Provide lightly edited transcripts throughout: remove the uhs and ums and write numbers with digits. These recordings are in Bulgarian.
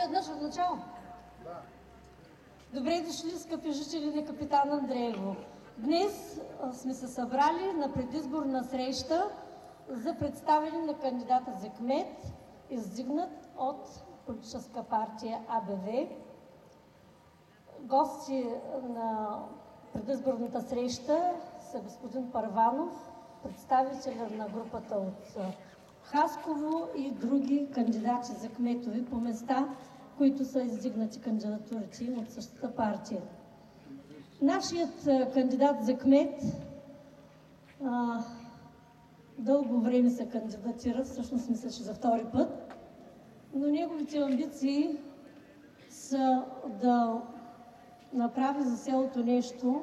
веднъж от начало. Добре дошли, скъпи жители на Капитан Андреево. Днес сме се събрали на предизборна среща за представяне на кандидата за кмет, издигнат от политическа партия АБВ. Гости на предизборната среща са господин Първанов, представителя на групата от Хасково и други кандидати за кметове по места, които са издигнати кандидатурите им от същата партия. Нашият кандидат за кмет дълго време се кандидатира, всъщност мисля, че за втори път, но неговите амбиции са да направи за селото нещо,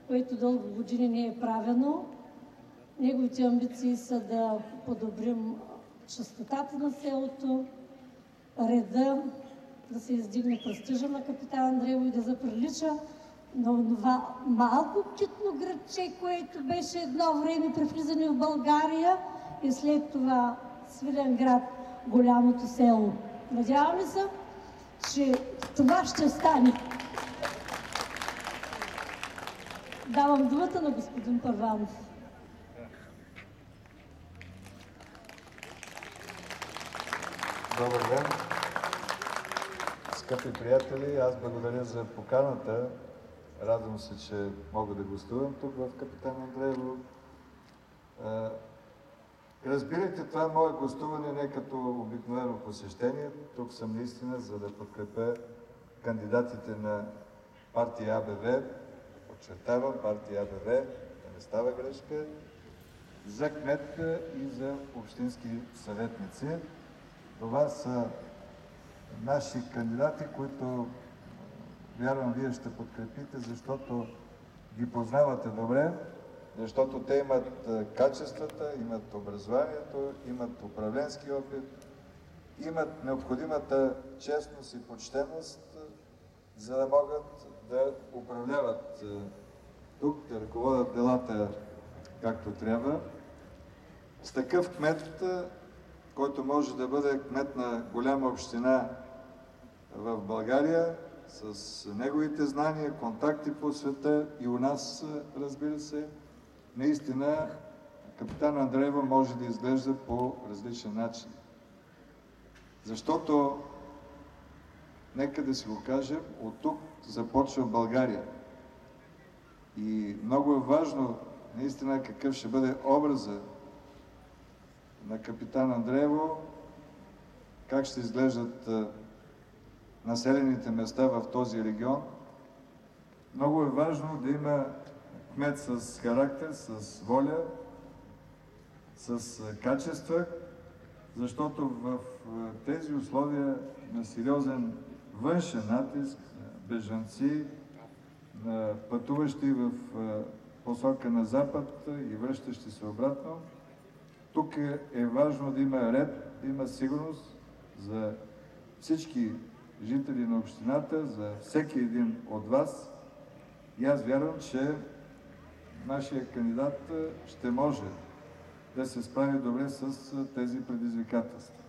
което дълго години не е правено. Неговите амбиции са да подобрим чистотата на селото, реда, да се издигне престижа на Капитан Андреево и да заприлича на това малко китно градче, което беше едно време при влизане в България и след това Свиленград, голямото село. Надяваме се, че това ще стане. Давам думата на господин Първанов. Добър ден, скъпи приятели! Аз благодаря за поканата. Радвам се, че мога да гостувам тук в Капитан Андреево. Разбирайте, това мое гостуване не като обикновено посещение. Тук съм наистина, за да подкрепя кандидатите на партия АБВ. Подчертавам, партия АБВ, да не става грешка, за кметка и за общински съветници. Това са наши кандидати, които вярвам вие ще подкрепите, защото ги познавате добре, защото те имат качествата, имат образованието, имат управленски опит, имат необходимата честност и почтеност, за да могат да управляват тук, да ръководят делата както трябва. С такъв кмет, който може да бъде кмет на голяма община в България, с неговите знания, контакти по света и у нас, разбира се, наистина Капитан Андреево може да изглежда по различен начин. Защото, нека да си го кажем, от тук започва България. И много е важно наистина какъв ще бъде образа на Капитан Андреево, как ще изглеждат населените места в този регион. Много е важно да има кмет с характер, с воля, с качества, защото в тези условия на сериозен външен натиск, бежанци, пътуващи в посока на запад и връщащи се обратно, тук е важно да има ред, да има сигурност за всички жители на общината, за всеки един от вас. И аз вярвам, че нашия кандидат ще може да се справи добре с тези предизвикателства.